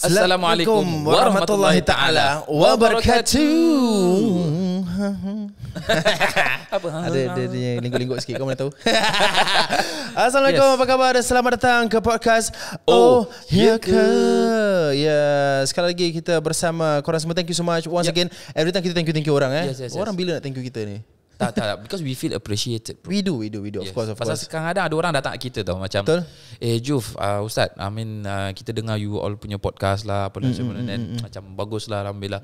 Assalamualaikum warahmatullahi taala wabarakatuh. Apa? Ada dia lingguk-lingguk sikit, kau mana tahu. Assalamualaikum, apa khabar? Selamat datang ke podcast Oh Ya Ke. Ya, sekali lagi kita bersama korang semua. Thank you so much once again. Every time kita thank you orang Yes. Orang bila nak thank you kita ni? Tak, because we feel appreciated, bro. We do of course. Pasal kadang-kadang ada orang datang kat kita tau, macam Betul. Juf, Ustaz, kita dengar you all punya podcast lah, apa macam macam bagus lah, alhamdulillah.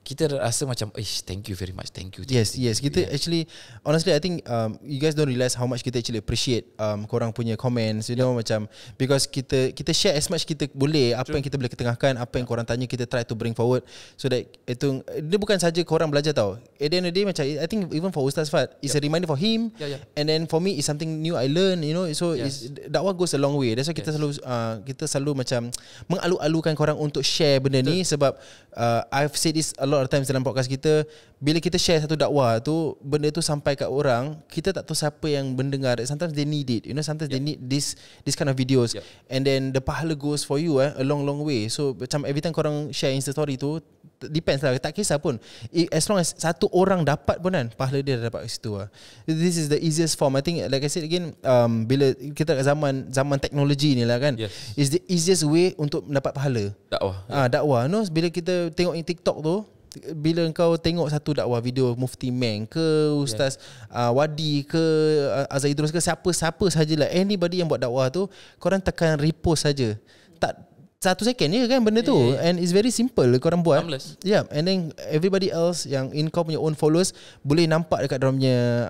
Kita rasa macam thank you very much. Thank you. Yes. Kita actually, honestly, I think you guys don't realize how much kita actually appreciate korang punya comments, you know, macam because kita share as much kita boleh. Apa yang kita boleh ketengahkan, apa yang korang tanya, kita try to bring forward so that itu dia bukan saja korang belajar tau. At the end of the day, macam I think even for Ustaz Fad, it's a reminder for him, and then for me it's something new I learn, you know. So dakwah goes a long way. That's why kita selalu macam mengalu-alukan korang untuk share benda ni, sebab I've said this a lot of times dalam podcast kita. Bila kita share satu dakwah tu, benda tu sampai kat orang, kita tak tahu siapa yang mendengar. Sometimes they need it, you know. Sometimes they need this kind of videos, and then the pahala goes for you a long way. So macam every time korang share Insta story tu, depends lah, tak kisah pun, as long as satu orang dapat pun kan, pahala dia dah dapat kat situ lah. This is the easiest form. I think, like I said again, bila kita kat zaman teknologi ni lah kan, is the easiest way untuk mendapat pahala dakwah. No, bila kita tengok in TikTok tu, bila kau tengok satu dakwah video Mufti Meng ke Ustaz Wadi ke Azhar Idrus ke siapa sajalah, anybody yang buat dakwah tu, korang tekan repost saja, tak 1 second je kan benda tu, and it's very simple korang buat. And then everybody else yang in kau punya own followers boleh nampak dekat dalam punya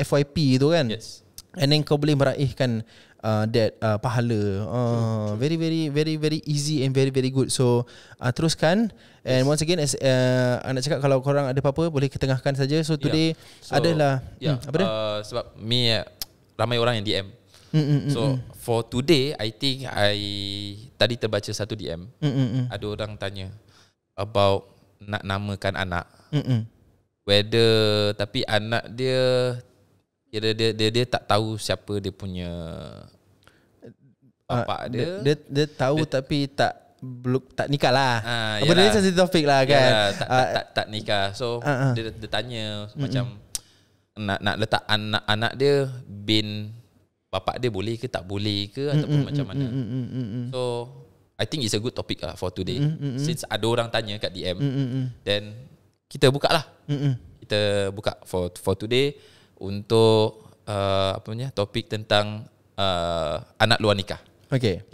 FYP tu kan. And then kau boleh meraihkan that pahala. Very easy and very good. So teruskan. And once again, as nak cakap, kalau korang ada apa-apa boleh ketengahkan saja. So today adalah apa dia? Sebab ramai orang yang DM. So for today, I think tadi terbaca satu DM. Ada orang tanya about nak namakan anak. Whether tapi anak dia dia tak tahu siapa dia punya bapak dia. Dia tahu tapi tak nikah lah. Apa dia sensitive topik lah kan. Tak nikah. So dia tanya macam nak letak anak dia bin bapak dia boleh ke tak boleh ke, ataupun macam mana. So I think it's a good topic lah for today. Since ada orang tanya kat DM, then kita buka lah. Kita buka for today untuk topik tentang anak luar nikah. Okay.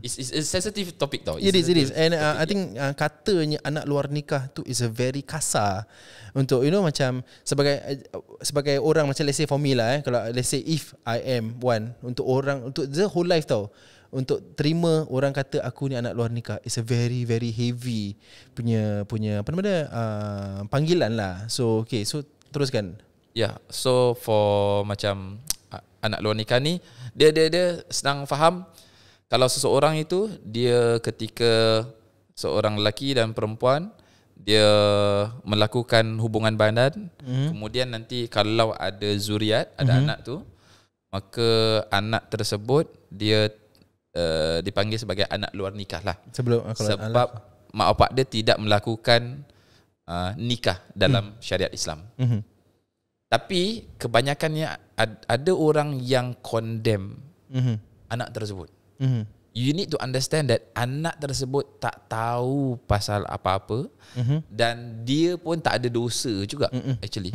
It's a sensitive topic tau. It is. And I think katanya anak luar nikah tu is a very kasar untuk, you know, macam sebagai orang, macam let's say for me lah, kalau let's say if I am one, untuk orang, untuk the whole life tau, untuk terima orang kata aku ni anak luar nikah, is a very heavy punya apa nama dia, panggilan lah. So okay, so teruskan. So for macam anak luar nikah ni, dia senang faham. Kalau seseorang itu, dia ketika seorang lelaki dan perempuan, dia melakukan hubungan badan, kemudian nanti kalau ada zuriat, ada anak tu, maka anak tersebut dia dipanggil sebagai anak luar nikah lah. Sebab mak bapak dia tidak melakukan nikah dalam syariat Islam. Tapi kebanyakannya ada orang yang condemn anak tersebut. You need to understand that anak tersebut tak tahu pasal apa-apa, dan dia pun tak ada dosa juga actually.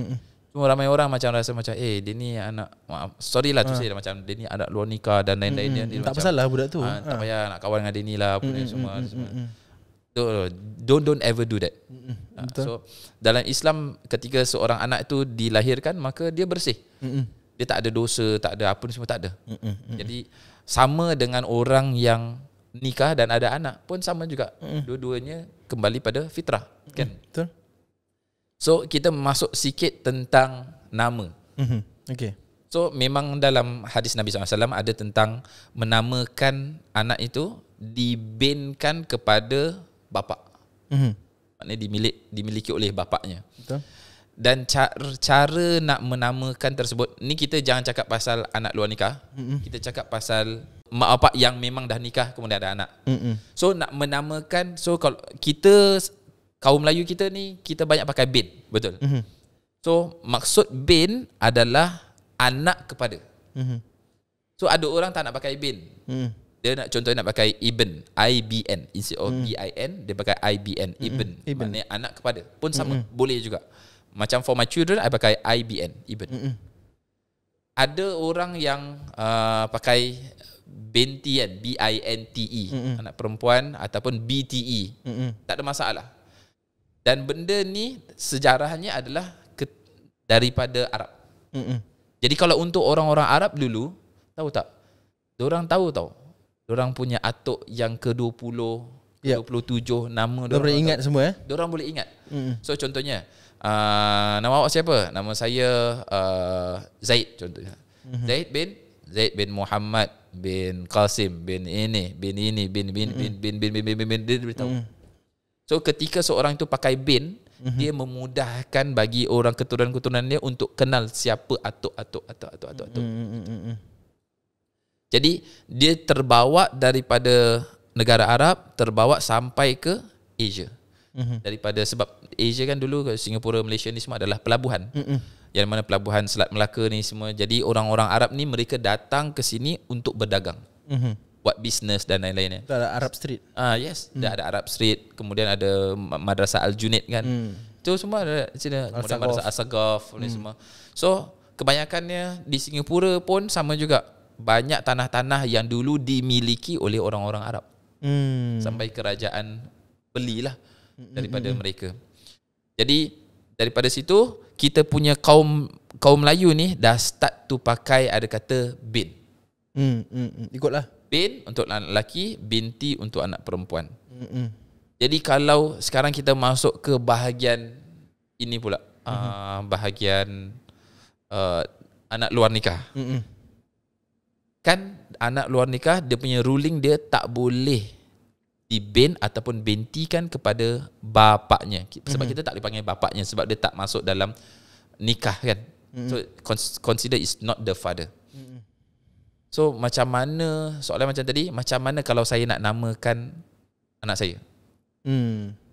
Cuma ramai orang macam rasa macam dia ni anak, sorry lah tu saya macam dia ni anak luar nikah dan lain-lain. Tak pasal lah budak tu. Tak payah nak kawan dengan dia ni lah, apa semua. Don't ever do that. So dalam Islam, ketika seorang anak itu dilahirkan, maka dia bersih. Dia tak ada dosa, tak ada apa semua, tak ada. Jadi sama dengan orang yang nikah dan ada anak pun sama juga. Dua-duanya kembali pada fitrah, kan? Betul. So kita masuk sikit tentang nama. Okay. So memang dalam hadis Nabi SAW ada tentang menamakan anak itu dibinkan kepada bapa. Maknanya dimiliki oleh bapaknya. Betul. Dan cara nak menamakan tersebut, ni kita jangan cakap pasal anak luar nikah. Kita cakap pasal mak bapak yang memang dah nikah kemudian ada anak. So nak menamakan, so kalau kita kaum Melayu kita ni, kita banyak pakai bin, betul. So maksud bin adalah anak kepada. So ada orang tak nak pakai bin. Dia nak, contohnya nak pakai Ibn, IBN, instead of BIN, dia pakai IBN, Ibn. Maknanya anak kepada. Pun sama, boleh juga. Macam for my children, I pakai IBN, Ibn. Ada orang yang pakai binti kan, BINTE, anak perempuan, ataupun BTE. Tak ada masalah. Dan benda ni sejarahnya adalah daripada Arab. Jadi kalau untuk orang-orang Arab dulu, tahu tak? Diorang tahu tau. Diorang punya atuk yang ke-20, ke-27, nama diorang boleh ingat semua. Diorang boleh ingat. So contohnya, nama awak siapa? Nama saya Zaid contohnya. Zaid bin Muhammad bin Qasim bin ini bin dia beritahu. So ketika seorang itu pakai bin, dia memudahkan bagi orang keturunan-keturunan dia untuk kenal siapa atuk. Jadi dia terbawa daripada negara Arab, terbawa sampai ke Asia. Daripada, sebab Asia kan dulu Singapura, Malaysia ni semua adalah pelabuhan. Yang mana pelabuhan Selat Melaka ni semua. Jadi orang-orang Arab ni mereka datang ke sini untuk berdagang. Buat bisnes dan lain-lainnya. Ada Arab Street. Yes, dah ada Arab Street, kemudian ada Madrasah Al-Junaid kan. Itu semua ada di sini. Kemudian Madrasah As-Sagaf ni semua. So kebanyakannya di Singapura pun sama juga. Banyak tanah-tanah yang dulu dimiliki oleh orang-orang Arab. Sampai kerajaan belilah daripada mereka. Jadi daripada situ kita punya kaum Melayu ni dah start tu pakai, ada kata bin. Ikutlah. Bin untuk anak lelaki, binti untuk anak perempuan. Jadi kalau sekarang kita masuk ke bahagian ini pula, bahagian anak luar nikah. Kan anak luar nikah, dia punya ruling dia tak boleh dibin ataupun bintikan kepada bapaknya. Sebab kita tak boleh panggil bapaknya, sebab dia tak masuk dalam nikah kan. So consider is not the father. So macam mana, soalan macam tadi, macam mana kalau saya nak namakan anak saya?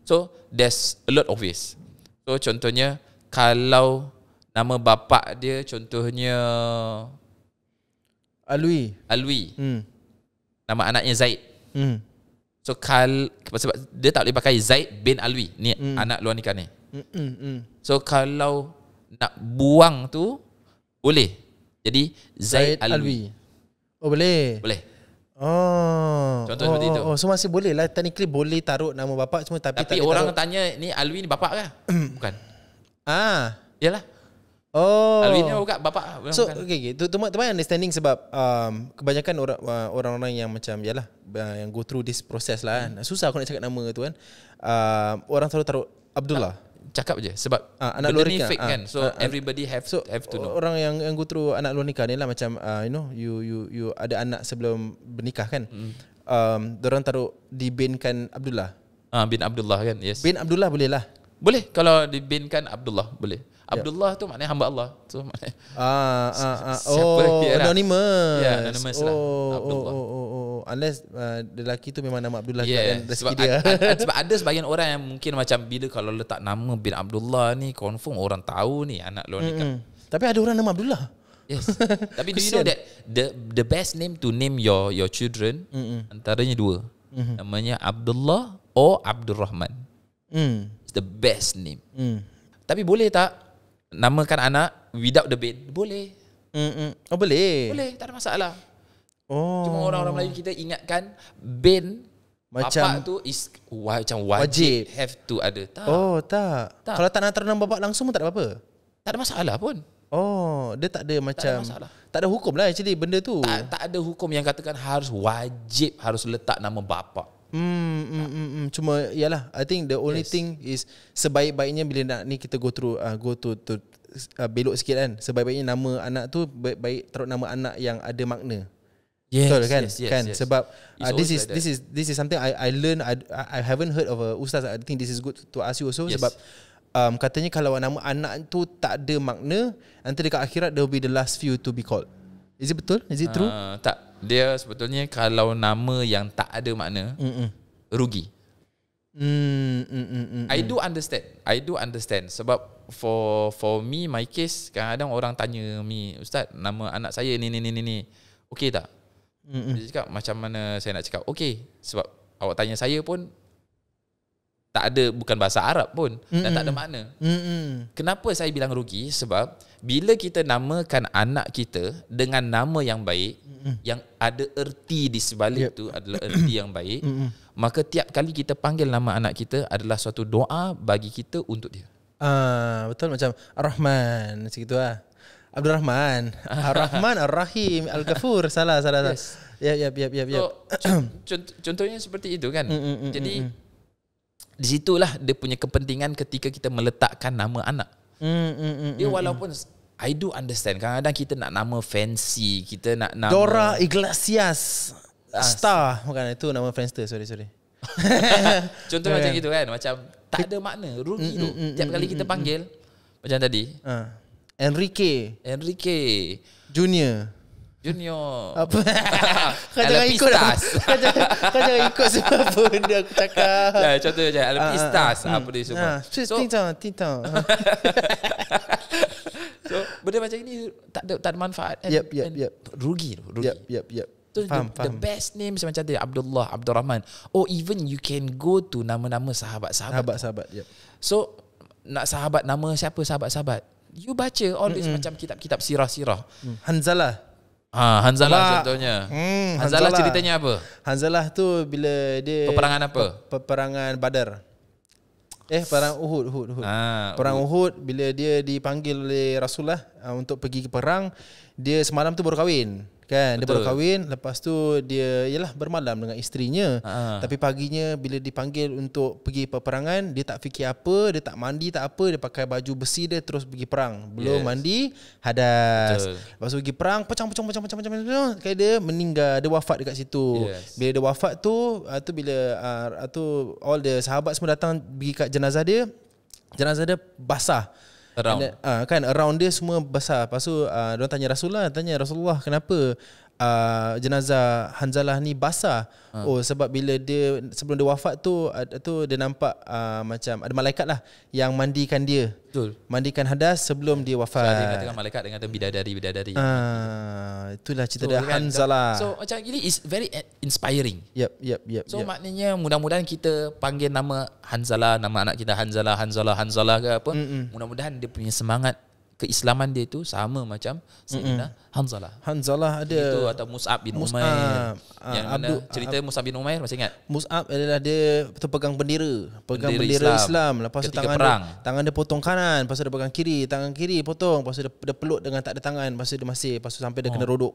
So there's a lot of ways. So contohnya kalau nama bapak dia contohnya Alwi. Nama anaknya Zaid. So sebab dia tak boleh pakai Zaid bin Alwi ni, anak luar nikah ni. So kalau nak buang tu boleh. Jadi Zaid Alwi. Oh boleh. Contoh seperti itu. So masih boleh lah, technically boleh taruh nama bapak semua, tapi tak orang taruh. tanya ni Alwi ni bapak ke? Bukan. Yalah. Alwi ni bukan bapak. So okay. Tu my understanding, sebab kebanyakan orang-orang yang macam yalah, yang go through this process lah kan. Susah aku nak cakap nama tu kan. Orang selalu taruh Abdullah. Cakap je sebab anak luar nikah fake kan. So everybody have to know. Orang yang go through anak luar nikah ni lah macam you ada anak sebelum bernikah kan. Diorang taruh dibinkan Abdullah. Bin Abdullah kan. Yes. Bin Abdullah boleh lah. Boleh kalau dibinkan Abdullah boleh. Abdullah tu maknanya hamba Allah. So maknanya anonymous. Anonymous lah. Abdullah. Unless lelaki tu memang nama Abdullah dan rezeki sebab dia. Sebab ada sebahagian orang yang mungkin macam bila kalau letak nama bin Abdullah ni confirm orang tahu ni anak luar nikah. Tapi ada orang nama Abdullah. Yes. Tapi do you know that the best name to name your children antaranya dua. Namanya Abdullah or Abdul Rahman. It's the best name. Tapi boleh tak namakan anak without the bin? Boleh. Oh boleh. Boleh, tak ada masalah. Cuma orang-orang Melayu kita ingatkan bin macam bapak tu is macam wajib have to ada. Tak. Kalau tak nak taruh nama bapak langsung pun tak ada apa-apa. Tak ada masalah pun. Dia tak ada macam tak ada hukum lah actually benda tu. Tak ada hukum yang katakan harus wajib harus letak nama bapak. Cuma yalah, I think the only thing is sebaik-baiknya bila nak ni kita go to belok sikit kan. Sebaik-baiknya nama anak tu baik taruh nama anak yang ada makna. Betul kan? Yes. Sebab this is something I learn. I haven't heard of a ustaz. I think this is good to ask you also. Sebab katanya kalau nama anak tu tak ada makna, nanti dekat akhirat there will be the last few to be called. Is it betul? Is it true? Tak. Dia sebetulnya kalau nama yang tak ada makna, rugi. I do understand sebab for me, my case, kadang-kadang orang tanya me, Ustaz, nama anak saya ni okey tak? Dia cakap macam mana saya nak cakap okey, sebab awak tanya saya pun tak ada, bukan bahasa Arab pun, dan tak ada makna. Kenapa saya bilang rugi? Sebab bila kita namakan anak kita dengan nama yang baik, yang ada erti di sebalik tu adalah erti yang baik, maka tiap kali kita panggil nama anak kita adalah suatu doa bagi kita untuk dia. Betul, macam Ar-Rahman macam gitu lah. Abdul Rahman, Ar-Rahman, Ar-Rahim, Al-Ghafur. Salah. Yes. Yep. So, contohnya seperti itu kan. Jadi di situlah dia punya kepentingan ketika kita meletakkan nama anak. Dia walaupun I do understand, kadang-kadang kita nak nama fancy, kita nak nama Dora Iglesias Star, bukan itu nama Friendster, sorry. Contoh macam gitu kan, macam tak ada makna, rugi tu. Tiap kali kita panggil macam tadi, Enrique Junior apa? Kau jangan ikut Kau jangan ikut semua benda aku cakap. Contoh macam Alpistas, apa dia semua. Tintang. So benda macam ni tak ada manfaat kan? Yep. Rugi. Yep. So faham. The best name macam tadi, Abdullah, Abdul Rahman. Or even you can go to nama-nama sahabat-sahabat. Yep. So nak sahabat, nama siapa sahabat-sahabat, you baca all this macam kitab-kitab sirah-sirah. Hanzalah contohnya. Hanzalah ceritanya apa? Hanzalah tu bila dia peperangan apa? Peperangan Badar. Perang Uhud. Perang Uhud, bila dia dipanggil oleh Rasulullah untuk pergi ke perang, dia semalam tu baru kahwin. Kan, dia baru kahwin, lepas tu dia bermalam dengan isterinya. Tapi paginya bila dipanggil untuk pergi peperangan, dia tak fikir apa, dia tak mandi tak apa, dia pakai baju besi dia terus pergi perang. Belum mandi, hadas. Lepas tu pergi perang, pecang kayak dia meninggal, dia wafat dekat situ. Bila dia wafat tu bila all the sahabat semua datang pergi kat jenazah dia basah. Around dia semua basah. Lepas tu diorang tanya Rasulullah kenapa jenazah Hanzalah ni basah? Sebab bila dia sebelum dia wafat tu dia nampak macam ada malaikat lah yang mandikan dia. Betul. Mandikan hadas sebelum dia wafat. So, dia katakan malaikat dengan bidadari. Itulah cerita dia Hanzalah. So macam gini is very inspiring. Yep. So maknanya mudah-mudahan kita panggil nama Hanzalah, nama anak kita Hanzalah ke apa. Mudah-mudahan dia punya semangat keislaman dia tu sama macam Sayyidina Hanzalah ada itu, atau Mus'ab bin Umair. Yang mana cerita Mus'ab bin Umair masih ingat? Mus'ab adalah dia pegang bendera Islam. Lepas tu tangan dia potong kanan, lepas tu dia pegang kiri, tangan kiri potong, lepas tu dia peluk dengan tak ada tangan, lepas tu dia masih, lepas tu sampai dia kena rodok.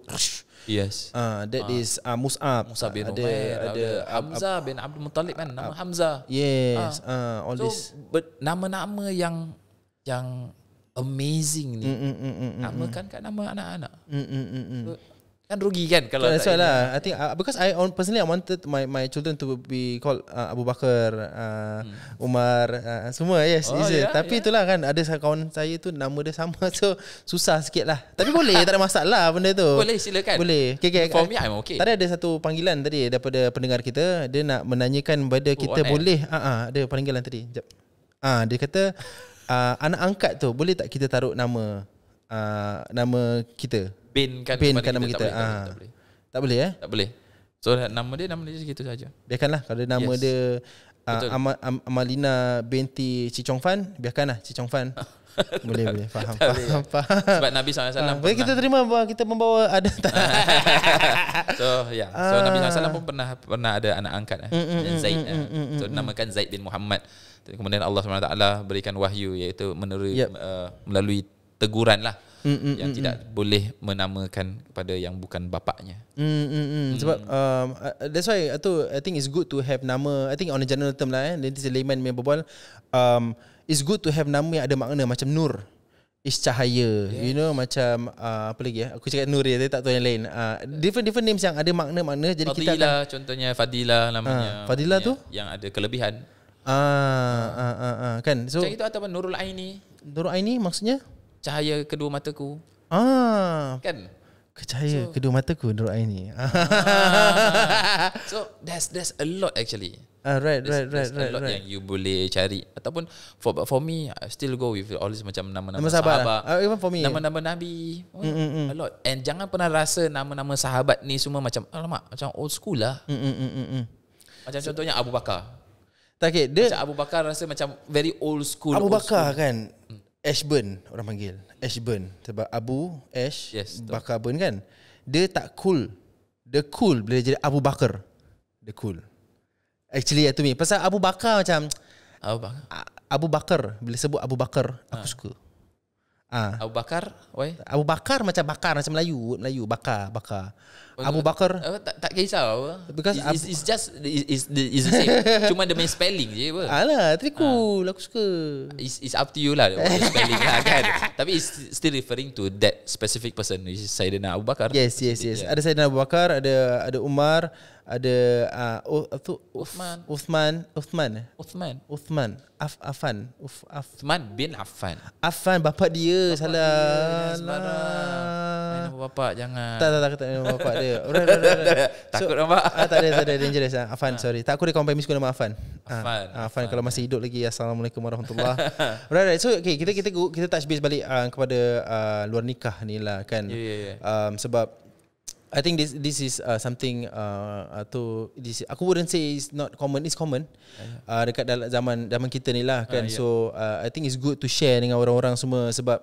Yes. That is Mus'ab bin Umair. Ada Hamzah bin Abdul Muttalib kan, nama Hamzah. Yes. All so, this nama-nama yang amazing ni. Namakan kat nama anak-anak. Kan rugi kan kalau that's why lah. I think because I wanted my children to be called Abu Bakar, Umar, semua. Yes. Tapi itulah kan, ada kawan saya tu nama dia sama, so susah sikit lah. Tapi boleh, tak ada masalah benda tu. Boleh, silakan. Boleh. Okay. For me I'm okay. Tadi ada satu panggilan tadi daripada pendengar kita, dia nak menanyakan whether kita boleh ada panggilan tadi. Sekejap. Dia kata anak angkat tu boleh tak kita taruh nama kita? Bin kan nama kita. Tak boleh. Tak boleh. So nama dia segitu saja. Biarkanlah kalau nama dia Amalina binti Ci Chong Fan, biarkanlah Ci Chong Fan. Boleh. Faham. Sebab Nabi SAW pernah, kita terima bahawa kita membawa ada. So Nabi SAW pun pernah ada anak angkat Zaid. So namakan Zaid bin Muhammad. Kemudian Allah SWT berikan wahyu, iaitu melalui teguran lah, yang tidak boleh menamakan kepada yang bukan bapaknya. Sebab that's why I think it's good to have nama. I think on a general term lah, nanti layman punya berbual, it's good to have nama yang ada makna, macam Nur is cahaya, you know, macam apa lagi aku cakap Nur tapi tak tahu yang lain. Different names yang ada makna-makna. Jadi Fadilah, kita akan, contohnya Fadilah namanya. Fadilah tu yang ada kelebihan. Kan, so macam itu. Atau Nurul Aini. Nurul Aini maksudnya cahaya kedua mataku. Kan Percaya kedua mataku Nur Aini. So there's a lot actually. Right. There's a lot yang you boleh cari. Ataupun for me, I still go with all this macam nama-nama Nama sahabat sahabat. even for me. Nama-nama Nabi. A lot. And jangan pernah rasa nama-nama sahabat ni semua macam alamak, macam old school lah. Macam contohnya Abu Bakar. Tak, okay, dia Macam Abu Bakar rasa macam very old school. Abu old Bakar school. kan Ashburn orang panggil Ashburn. Sebab Abu Ash Yes, betul. Bakar Burn kan. Dia tak cool. Dia cool bila dia jadi Abu Bakar. Dia cool. Actually to me pasal Abu Bakar macam Abu Bakar. Abu Bakar. Bila sebut Abu Bakar aku suka. Abu Bakar, why? Abu Bakar macam Melayu bakar. Abu Bakar Tak kisah apa. Because it's just it's the same. Cuma the main spelling je apa. alah, tapi cool. Aku suka. It's up to you lah what the spelling lah kan. Tapi it's still referring to that specific person, which is Sayyidina Abu Bakar. Yes. Yeah. Ada Sayyidina Abu Bakar, ada Umar, ada Uthman. Uthman bin Affan. Affan bapak dia salah. Main nama bapak jangan. Tak nama bapak dia. Right. Takut nampak. Tak ada dangerous. Affan, sorry. Tak, aku dia kawan primary school nama Affan. Affan. Kalau masih hidup lagi. Assalamualaikum warahmatullahi. Right. So okay, kita touch base balik kepada luar nikah ni lah kan. Yeah. Sebab I think this is something aku wouldn't say it's not common. It's common dekat dalam zaman kita ni lah kan. So I think it's good to share dengan orang-orang semua sebab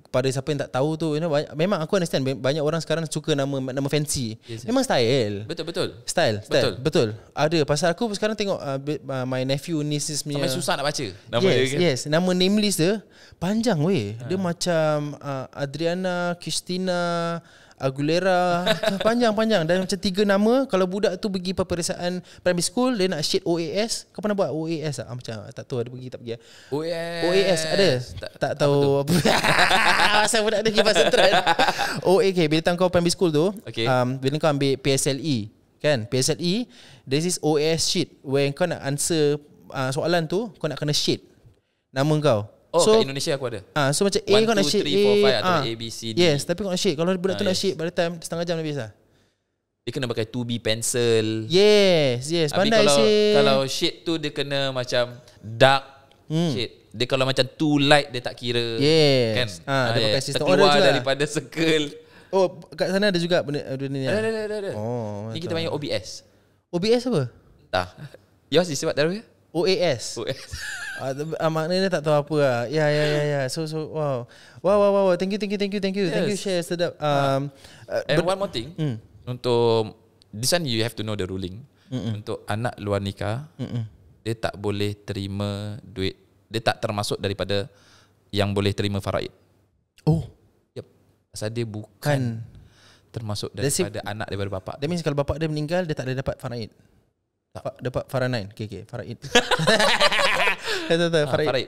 pada siapa yang tak tahu tu, memang aku understand banyak orang sekarang suka nama fancy. Yes. Memang style. Betul. Style. Betul. Ada pasal aku sekarang tengok my nephew nieces punya. Sampai susah nak baca nama dia kan. Yes, nama name list dia panjang weh. Dia macam Adriana, Christina, Aguilera, panjang dan macam 3 nama. Kalau budak tu pergi peperiksaan primary school, dia nak shade OAS. Kau pernah buat OAS tak? Macam tak tahu ada pergi tak pergi. OAS ada? Tak tahu apa. Asal budak dia pergi pasal trend. Okay, bila kau primary school tu, bila kau ambil PSLE kan, PSLE this is OAS sheet where kau nak answer soalan tu, kau nak kena shade nama kau. So kat Indonesia aku ada. So macam A kau nak shade 1, 2, 3, 4, 5 atau A, B, C, D. Yes, tapi kau nak shade. Kalau budak tu nak shade by the time setengah jam dah biasa. Dia kena pakai 2B pencil. Yes, pandai kalau shade tu dia kena macam dark shade. Dia kalau macam too light dia tak kira. Yes. Kan? Dia pakai sistem keluar daripada circle. Oh, kat sana ada juga benda ni. Ada. Oh, ni kita panggil OBS. OBS apa? Tak. Yours is what Darul? OAS. Maknanya tak tahu apa lah. Ya. So wow. Thank you. Yes. Thank you share sedap. And one more thing. Untuk this one you have to know the ruling. Untuk anak luar nikah, dia tak boleh terima duit. Dia tak termasuk daripada yang boleh terima faraid. Oh. Yep. Pasal dia bukan termasuk daripada anak daripada bapak. That means kalau bapak dia meninggal, dia tak ada dapat faraid. Dapat faraid. Okay, faraid.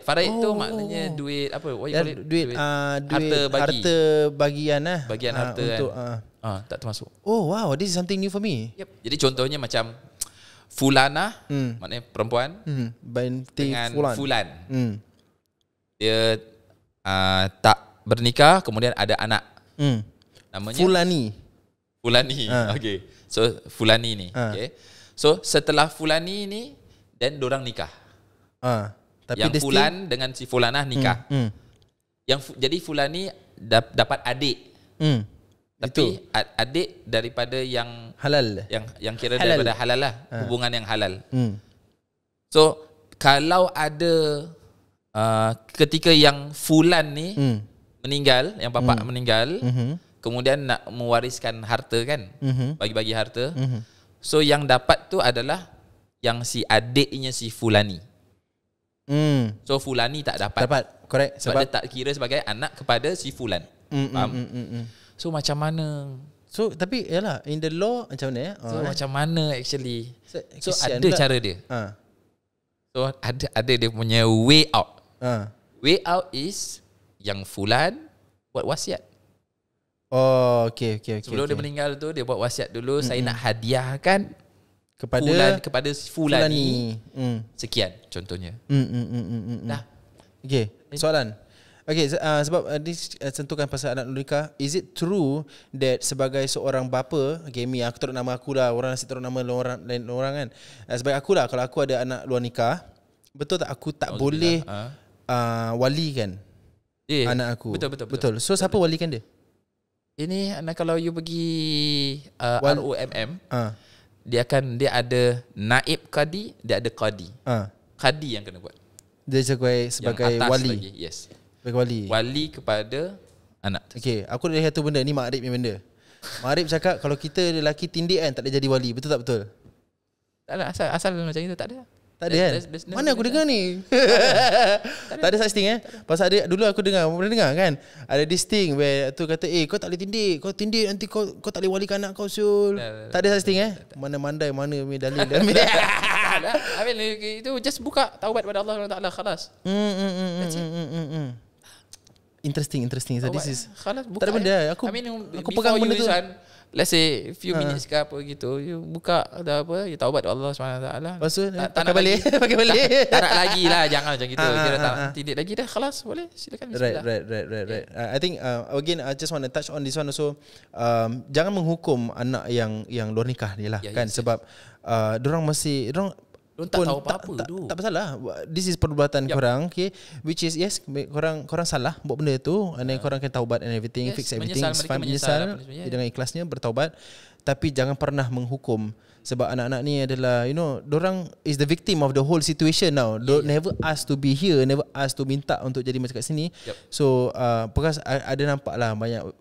Faraid tu maknanya duit apa? What you call it? Duit harta bagian lah. Bagian harta untuk, kan. Tak termasuk. Oh wow, this is something new for me. Yep. Jadi contohnya macam Fulana, maknanya perempuan dengan Fulan. Dia tak bernikah, kemudian ada anak. Namanya Fulani. Okay. So Fulani ni. Okay. So setelah Fulani ni, then dorang nikah. Tapi yang Fulan dengan si Fulanah nikah. Jadi Fulani dapat adik. Tapi adik daripada yang halal, yang kira halal. Daripada halal lah, hubungan yang halal. So kalau ada ketika yang Fulan ni meninggal, yang bapak meninggal, kemudian nak mewariskan harta kan, bagi-bagi harta. So yang dapat tu adalah yang si adiknya si Fulani. So Fulani tak dapat. Correct. Sebab dia tak kira sebagai anak kepada si Fulan. Faham? So macam mana? So tapi yalah, in the law macam mana So macam mana actually? So ada pula cara dia. So ada dia punya way out. Way out is yang Fulan buat wasiat. Oh, okay. Sebelum dia meninggal tu, dia buat wasiat dulu, saya nak hadiahkan kepada Fulani. Sekian contohnya. Dah. Okay, soalan. Okay, sebab this sentuhkan pasal anak nikah. Is it true that sebagai seorang bapa, okay, aku taruh nama aku lah, orang nasi taruh nama orang lain orang kan. Sebagai aku lah, kalau aku ada anak luar nikah, betul tak aku tak boleh walikan anak aku? Betul. So siapa walikan dia? Ini anak kalau you pergi ROMM, dia ada naib qadi, dia ada qadi. Qadi yang kena buat. Dia sebagai wali. Lagi. Yes. Sebagai wali kepada anak. Okay, aku dah lihat satu benda ni, makrib ni benda. Makrib cakap kalau kita lelaki tindik kan tak boleh jadi wali, betul tak betul? Tak ada, asal macam itu tak ada. Tak ada kan? Mana aku dengar ni? Tak ada such thing Pasal ada, dulu aku dengar, pernah dengar kan? Ada this thing where tu kata, kau tak boleh tindik. Kau tindik nanti kau tak boleh walikan anak kau, Syul. Tak ada such thing Mana mandai, mana dalil. I mean, itu just buka taubat pada Allah Taala, khalas. Interesting. So this is khalas, buka. Tak ada benda. Aku pegang benda tu. Let's say few minutes ke apa gitu, you buka ada apa, you taubat Allah SWT. Lepas tu pakai balik. Tak nak lagi lah, jangan macam gitu. Kira tak tindik lagi dah, khalas, boleh, silakan. Right. I think again I just want to touch on this one also. Jangan menghukum anak yang luar nikah ni lah, kan, sebab dorang masih tak tahu apa-apa tu. Tak masalah. This is perbuatan korang, okay, which is yes, korang salah buat benda tu, and then korang can taubat and everything, fix everything, menyesal dengan ikhlasnya, bertaubat. Tapi jangan pernah menghukum, sebab anak-anak ni adalah, dorang is the victim of the whole situation now. Never asked to be here, never asked to minta untuk jadi macam kat sini. So because ada nampak lah banyak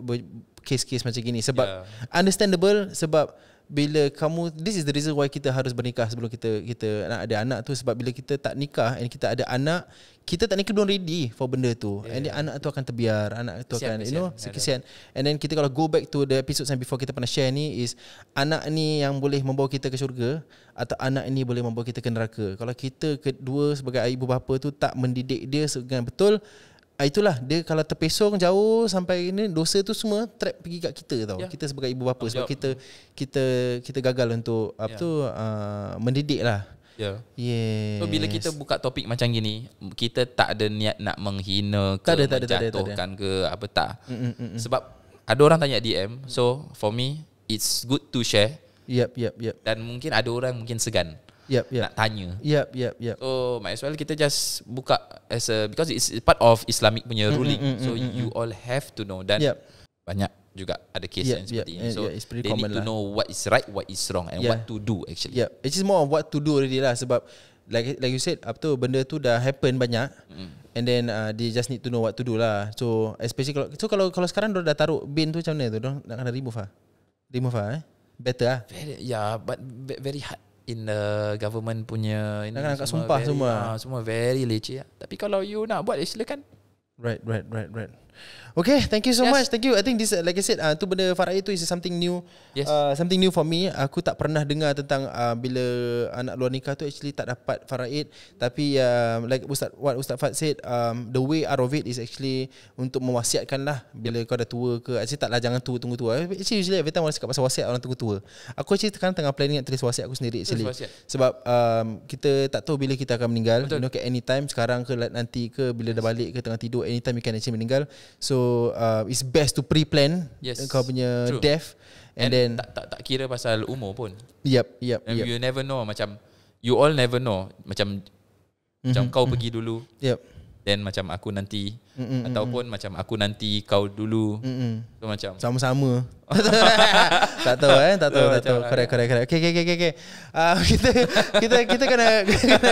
case-case macam gini. Sebab understandable, sebab bila kamu, this is the reason why kita harus bernikah sebelum kita nak ada anak tu. Sebab bila kita tak nikah and kita ada anak, kita tak nikah belum ready for benda tu, and then anak tu akan terbiar, anak tu akan kesian. And then kita kalau go back to the episodes yang before kita pernah share ni, is anak ni yang boleh membawa kita ke syurga, atau anak ini boleh membawa kita ke neraka. Kalau kita kedua sebagai ibu bapa tu tak mendidik dia dengan betul, itulah dia kalau terpesong jauh sampai ini, dosa tu semua trap pergi kat kita tau. Kita sebagai ibu bapa, sebab kita gagal untuk mendidik lah. So bila kita buka topik macam gini, kita tak ada niat nak menghina ke, menjatuhkan ke apa, tak. Sebab ada orang tanya DM, so for me it's good to share. Dan mungkin ada orang mungkin segan nak tanya. So might as well kita just buka as because it's part of Islamic punya ruling. So you all have to know. Dan banyak juga ada case yang seperti ini. So they need to know what is right, what is wrong, and what to do actually. It's just more of what to do already lah. Sebab like you said, apa tu, benda tu dah happen banyak. And then they just need to know what to do lah. So especially kalau sekarang dah taruh bin tu macam mana tu, nak kena remove better but very hard in the government punya ini, nak sumpah semua very leceh. Tapi kalau you nak buat, silakan. Right. Okay, thank you so much. Thank you. I think this, like I said, tu benda faraid tu is something new. Something new for me. Aku tak pernah dengar tentang bila anak luar nikah tu actually tak dapat faraid. Tapi like Ustaz Fad said, the way out of it is actually untuk mewasiatkan lah. Bila kau dah tua ke, actually taklah jangan tunggu tua. Actually usually every time orang cakap pasal wasiat, orang tunggu tua. Aku actually sekarang tengah planning nak tulis wasiat aku sendiri actually. Sebab kita tak tahu bila kita akan meninggal. You know, at any time, sekarang ke nanti ke, bila dah balik ke, tengah tidur, anytime you can actually meninggal. So it's best to pre-plan kau punya death, and then tak kira pasal umur pun. You never know, macam you all never know, macam kau pergi dulu, then macam aku nanti, ataupun macam aku nanti kau dulu. So macam sama-sama. Tak tahu. Correct. Okay. Kita kena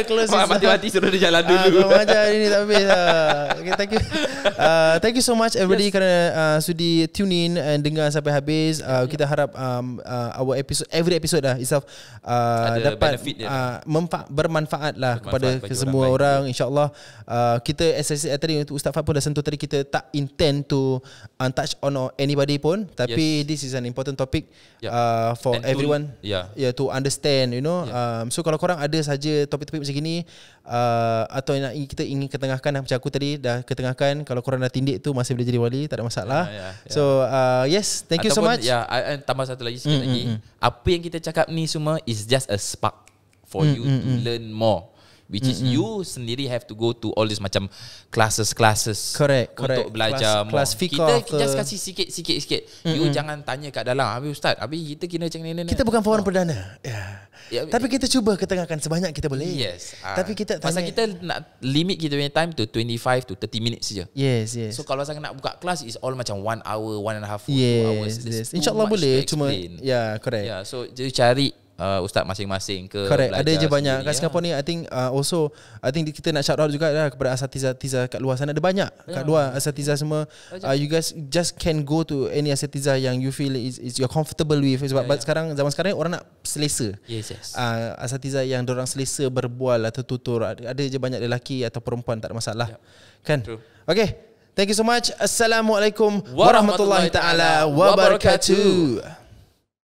close. Mati-mati suruh dia jalan dulu. Macam ini tak habis. Okay, thank you. Thank you so much everybody kerana sudi tune in and dengar sampai habis. Kita harap our episode, every episode itself dapat bermanfaat lah kepada semua orang, insya-Allah. Kita as I said tadi, untuk Ustaz Fad pun dah sentuh tadi, kita tak intend to touch on anybody pun, tapi this is an important topic for and everyone to understand, you know. So kalau korang ada saja topik-topik macam gini, atau kita ingin ketengahkan, macam aku tadi dah ketengahkan, kalau korang dah tindik tu masih boleh jadi wali, tak ada masalah. So yes, thank you so much. Tambah satu lagi sikit lagi. Apa yang kita cakap ni semua is just a spark for you to learn more. which is you sendiri have to go to all this macam classes Correct. untuk belajar Kelas kita fiqh just kasih sikit. You jangan tanya kat dalam, habis ustaz, habis kita kena macam ni. Kita bukan forum perdana. Tapi kita cuba ketengahkan sebanyak kita boleh. Yes. Tapi kita pasal kita nak limit kita punya time to 25 to 30 minutes saja. Yes. So kalau saya nak buka kelas is all macam 1 hour, 1.5 hour, 2 hours. Yes. InsyaAllah boleh. Cuma correct. So dia cari ustaz masing-masing ke correct. belajar Ada je banyak kat sendiri, Singapore ni. I think also kita nak shout out juga lah kepada asatiza kat luar sana. Ada banyak kat luar asatiza semua. You guys just can go to any asatiza yang you feel is you're comfortable with. Sebab zaman sekarang orang nak selesa. Yes. Asatiza yang dorang selesa berbual atau tutur. Ada je banyak lelaki atau perempuan, tak ada masalah. Kan? True. Okay. Thank you so much. Assalamualaikum warahmatullahi taala wabarakatuh.